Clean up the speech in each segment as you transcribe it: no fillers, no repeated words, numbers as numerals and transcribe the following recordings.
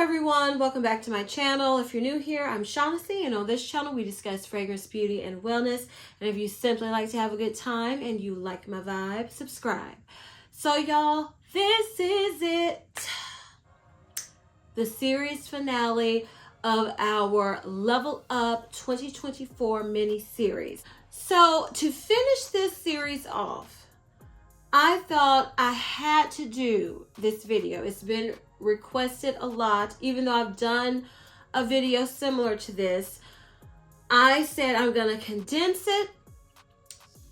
everyone, welcome back to my channel. If you're new here, I'm Shaughnessy, and on this channel we discuss fragrance, beauty, and wellness. And if you simply like to have a good time and you like my vibe, subscribe. So y'all, this is it. The series finale of our Level Up 2024 mini-series. So to finish this series off, I thought I had to do this video. It's been requested a lot, even though I've done a video similar to this. I said I'm gonna condense it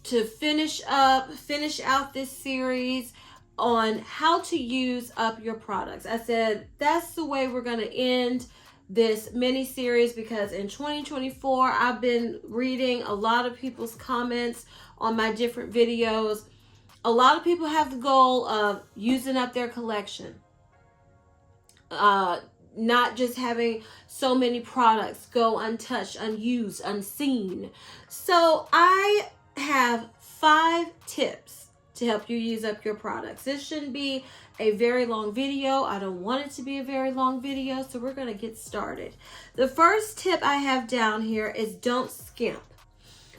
to finish out this series on how to use up your products. I said that's the way we're gonna end this mini series, because in 2024 I've been reading a lot of people's comments on my different videos. A lot of people have the goal of using up their collection. Not just having so many products go untouched, unused, unseen. So I have 5 tips to help you use up your products. This shouldn't be a very long video. I don't want it to be a very long video, so we're going to get started. The first tip I have down here is don't skimp.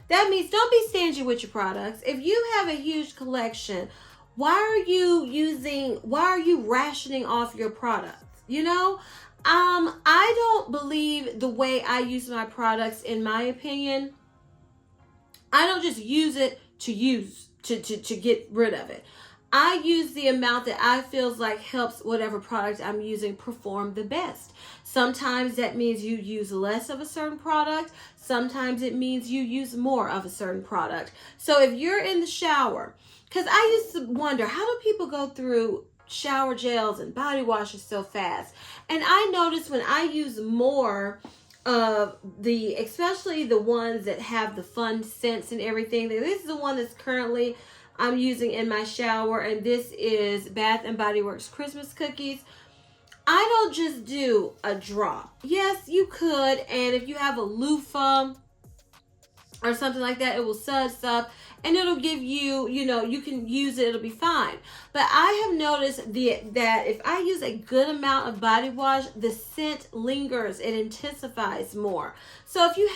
That means don't be stingy with your products. If you have a huge collection, why are you rationing off your products? You know, I don't believe the way I use my products, in my opinion. I don't just use it to get rid of it. I use the amount that I feels like helps whatever product I'm using perform the best. Sometimes that means you use less of a certain product. Sometimes it means you use more of a certain product. So if you're in the shower, because I used to wonder, how do people go through shower gels and body washes so fast? And I noticed when I use more of especially the ones that have the fun scents and everything. This is the one that's currently I'm using in my shower, and this is Bath and Body Works Christmas Cookies. I don't just do a drop. Yes, you could, and if you have a loofah or something like that, it will suds up and it'll give you, you can use it, it'll be fine. But I have noticed that if I use a good amount of body wash, the scent lingers, it intensifies more. So if you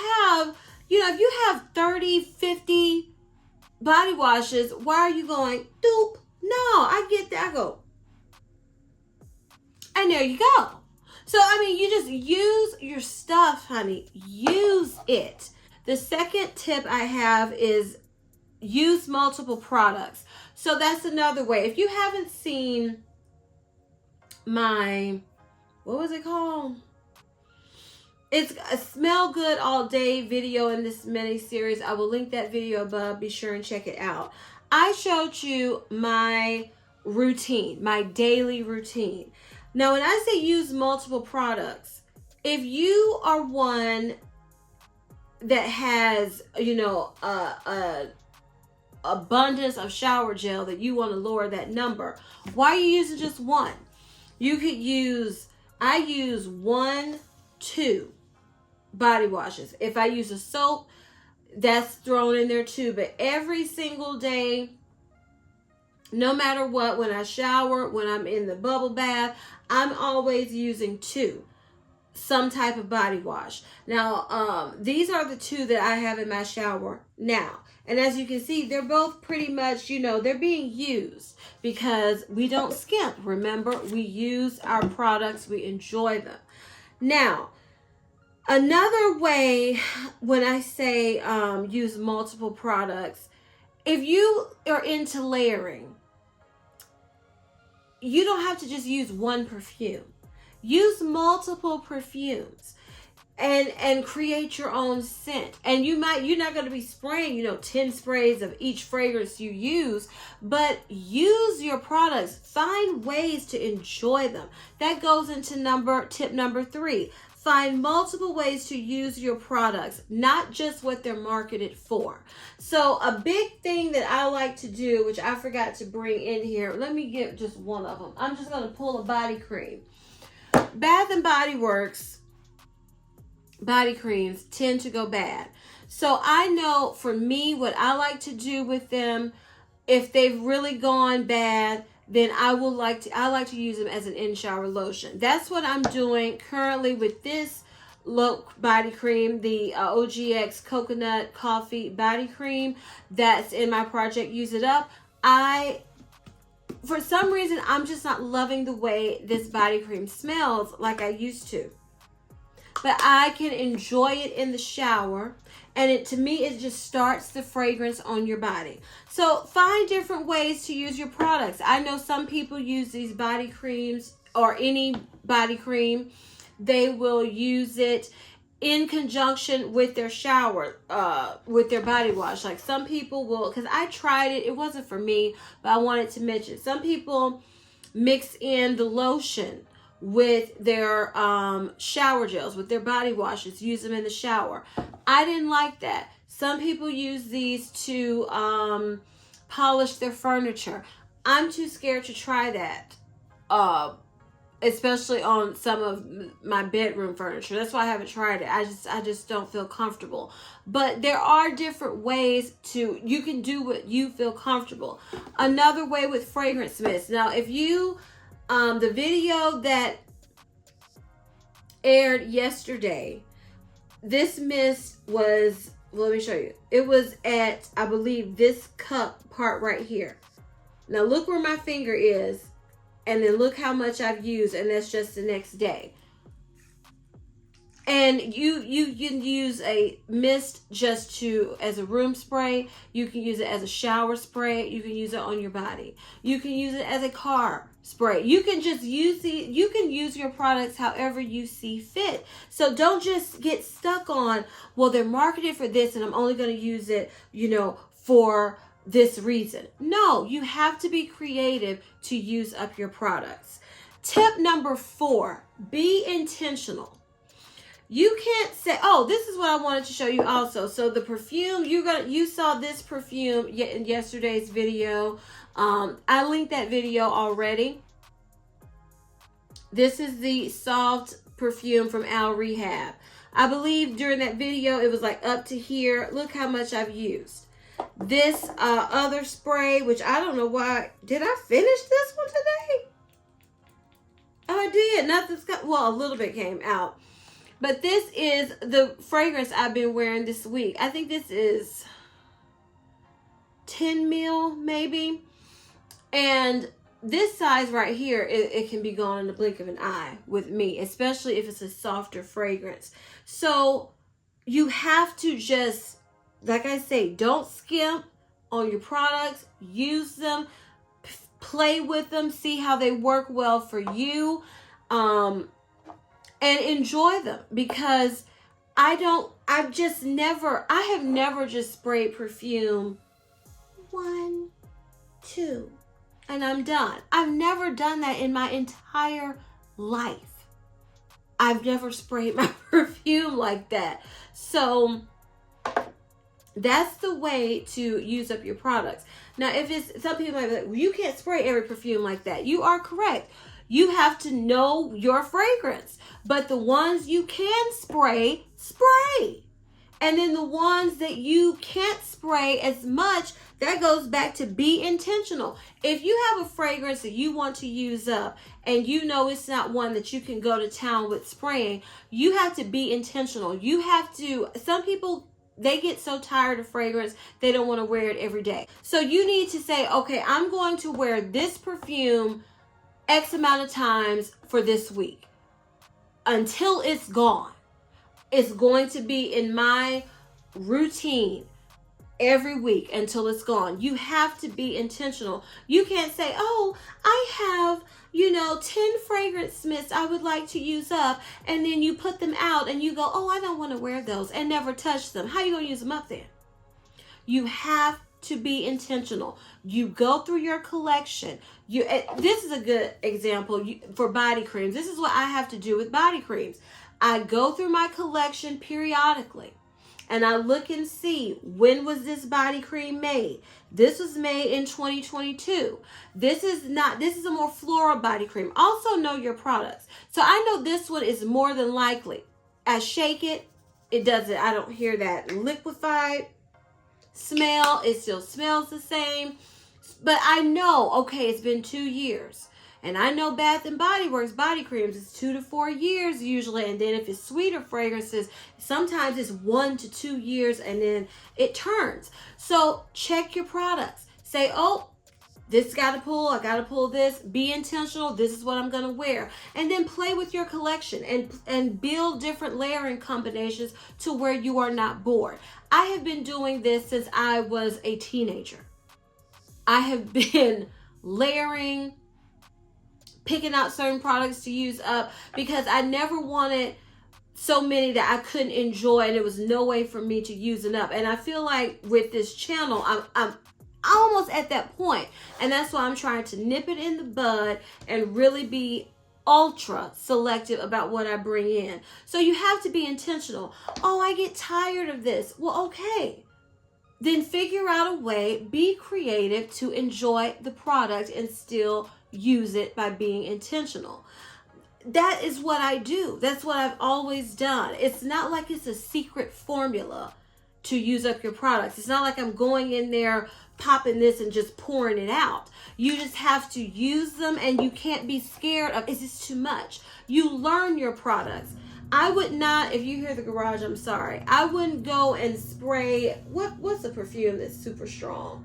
have 30, 50 body washes, why are you going, doop? No, I get that. I go, and there you go. So, you just use your stuff, honey. Use it. The second tip I have is use multiple products. So that's another way. If you haven't seen my, what was it called? It's a Smell Good All Day video in this mini series. I will link that video above. Be sure and check it out. I showed you my routine, my daily routine. Now, when I say use multiple products, if you are one that has, abundance of shower gel that you want to lower that number, why are you using just one? You could use, I use 1, 2 body washes. If I use a soap, that's thrown in there too. But every single day, no matter what, when I shower, when I'm in the bubble bath, I'm always using 2. Some type of body wash. Now, these are the 2 that I have in my shower now. And as you can see, they're both pretty much, they're being used because we don't skimp. Remember, we use our products, we enjoy them. Now, another way when I say use multiple products, if you are into layering, you don't have to just use one perfume. Use multiple perfumes and create your own scent. And you're not going to be spraying, 10 sprays of each fragrance you use, but use your products. Find ways to enjoy them. That goes into tip number 3. Find multiple ways to use your products, not just what they're marketed for. So a big thing that I like to do, which I forgot to bring in here, let me get just one of them. I'm just going to pull a body cream. Bath and Body Works body creams tend to go bad. So I know for me, what I like to do with them, if they've really gone bad, then I like to use them as an in-shower lotion. That's what I'm doing currently with this body cream, the OGX Coconut Coffee Body Cream that's in my project Use It Up. For some reason, I'm just not loving the way this body cream smells like I used to. But I can enjoy it in the shower. And to me, it just starts the fragrance on your body. So find different ways to use your products. I know some people use these body creams or any body cream. They will use it in conjunction with their shower, with their body wash. Like some people will, because I tried it. It wasn't for me, but I wanted to mention. Some people mix in the lotion with their shower gels, with their body washes, use them in the shower. I didn't like that. Some people use these to polish their furniture. I'm too scared to try that, especially on some of my bedroom furniture. That's why I haven't tried it. I just don't feel comfortable. But there are different ways you can do what you feel comfortable. Another way with fragrance mist. Now, if you the video that aired yesterday, this mist was, well, let me show you. It was at, I believe, this cup part right here. Now look where my finger is, and then look how much I've used, and that's just the next day. And you can use a mist just as a room spray. You can use it as a shower spray. You can use it on your body. You can use it as a car spray. You can just you can use your products however you see fit. So don't just get stuck on, well, they're marketed for this and I'm only going to use it, for this reason. No, you have to be creative to use up your products. Tip number 4, be intentional. You can't say, oh, this is what I wanted to show you also. So the perfume, you saw this perfume in yesterday's video. I linked that video already. This is the soft perfume from Al Rehab. I believe during that video, it was like up to here. Look how much I've used. This other spray, which I don't know why. Did I finish this one today? Oh, I did. Nothing's got, well, a little bit came out. But this is the fragrance I've been wearing this week. I think this is 10 mil maybe. And this size right here, it can be gone in the blink of an eye with me, especially if it's a softer fragrance. So you have to just, like I say, don't skimp on your products. Use them, play with them, see how they work well for you. And enjoy them, because I have never just sprayed perfume 1, 2, and I'm done. I've never done that in my entire life. I've never sprayed my perfume like that. So that's the way to use up your products. Now, some people might be like, well, you can't spray every perfume like that. You are correct. You have to know your fragrance. But the ones you can spray, spray. And then the ones that you can't spray as much, that goes back to be intentional. If you have a fragrance that you want to use up and you know it's not one that you can go to town with spraying, you have to be intentional. You have to, some people, they get so tired of fragrance, they don't want to wear it every day. So you need to say, okay, I'm going to wear this perfume X amount of times for this week until it's gone. It's going to be in my routine every week until it's gone. You have to be intentional. You can't say, oh, I have, 10 fragrance mists I would like to use up, and then you put them out and you go, oh, I don't want to wear those, and never touch them. How are you going to use them up then? You have to be intentional. You go through your collection. This is a good example for body creams. This is what I have to do with body creams. I go through my collection periodically and I look and see, when was this body cream made? This was made in 2022. This is a more floral body cream. Also know your products. So I know this one is more than likely. I shake it, I don't hear that liquefied smell. It still smells the same. But I know, okay, it's been 2 years. And I know Bath and Body Works body creams is 2 to 4 years usually. And then if it's sweeter fragrances, sometimes it's 1 to 2 years and then it turns. So check your products. Say, oh, this got to pull, I got to pull this. Be intentional. This is what I'm going to wear. And then play with your collection and build different layering combinations to where you are not bored. I have been doing this since I was a teenager. I have been layering, picking out certain products to use up because I never wanted so many that I couldn't enjoy and there was no way for me to use it up. And I feel like with this channel, I'm almost at that point. And that's why I'm trying to nip it in the bud and really be ultra selective about what I bring in. So you have to be intentional. Oh, I get tired of this. Well, okay. Then figure out a way, be creative to enjoy the product and still use it by being intentional. That is what I do. That's what I've always done. It's not like it's a secret formula to use up your products. It's not like I'm going in there, popping this and just pouring it out. You just have to use them and you can't be scared of, is this too much? You learn your products. I would not, if you hear the garage, I'm sorry. I wouldn't go and spray, what's the perfume that's super strong?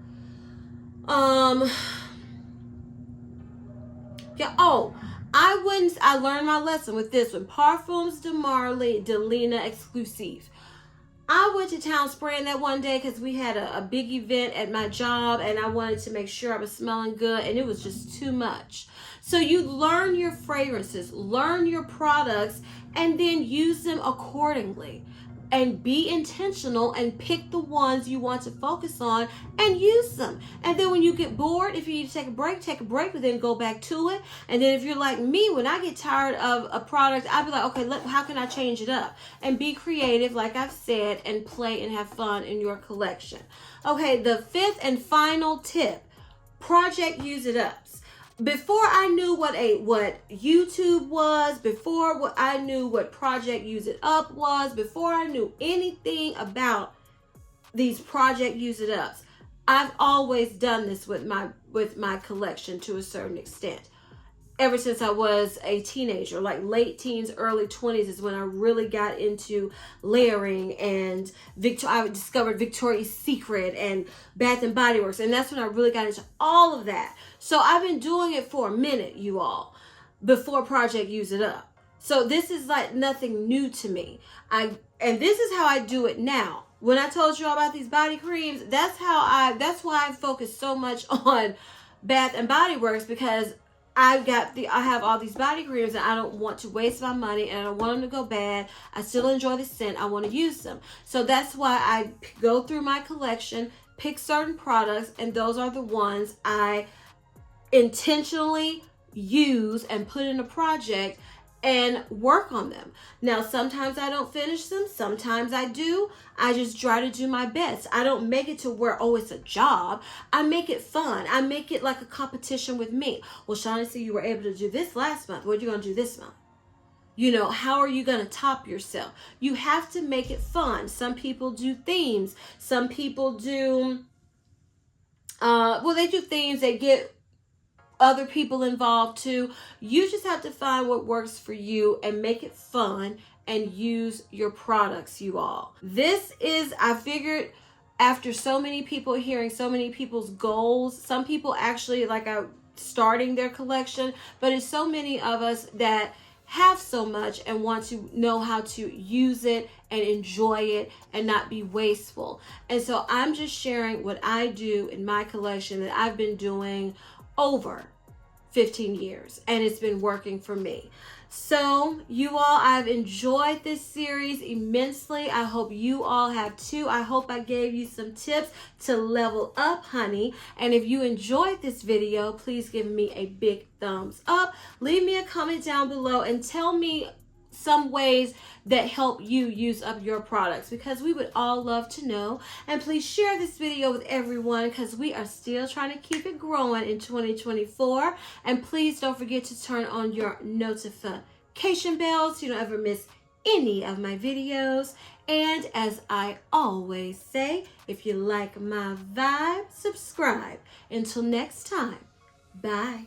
I learned my lesson with this one. Parfums de Marly de Lina Exclusive. I went to town spraying that one day because we had a big event at my job and I wanted to make sure I was smelling good and it was just too much. So you learn your fragrances, learn your products, and then use them accordingly. And be intentional and pick the ones you want to focus on and use them. And then when you get bored, if you need to take a break, but then go back to it. And then if you're like me, when I get tired of a product, I'll be like, okay, how can I change it up? And be creative, like I've said, and play and have fun in your collection. Okay, the fifth and final tip, project use it ups. Before I knew what YouTube was, before I knew what Project Use It Up was, before I knew anything about these Project Use It Ups, I've always done this with my collection to a certain extent. Ever since I was a teenager, like late teens, early 20s is when I really got into layering, and I discovered Victoria's Secret and Bath and Body Works, and that's when I really got into all of that. So I've been doing it for a minute, you all, before Project Use It Up. So this is like nothing new to me. And this is how I do it now. When I told you all about these body creams, that's why I focus so much on Bath and Body Works, because I have all these body creams and I don't want to waste my money and I don't want them to go bad. I still enjoy the scent. I want to use them. So that's why I go through my collection, pick certain products, and those are the ones I intentionally use and put in a project and work on them. Now, sometimes I don't finish them. Sometimes I do. I just try to do my best. I don't make it to where, oh, it's a job. I make it fun. I make it like a competition with me. Well, Shaughnessy, you were able to do this last month. What are you going to do this month? You know, how are you going to top yourself? You have to make it fun. Some people do themes. Some people do, they do themes that get other people involved too. You just have to find what works for you and make it fun and use your products, you all. This is, I figured, after so many people hearing so many people's goals, some people actually starting their collection, but it's so many of us that have so much and want to know how to use it and enjoy it and not be wasteful. And so I'm just sharing what I do in my collection that I've been doing over 15 years, and it's been working for me. So you all, I've enjoyed this series immensely. I hope you all have too. I hope I gave you some tips to level up, honey. And if you enjoyed this video, please give me a big thumbs up. Leave me a comment down below and tell me some ways that help you use up your products, because we would all love to know. And please share this video with everyone, because we are still trying to keep it growing in 2024. And please don't forget to turn on your notification bell so you don't ever miss any of my videos. And as I always say, if you like my vibe, subscribe. Until next time, bye.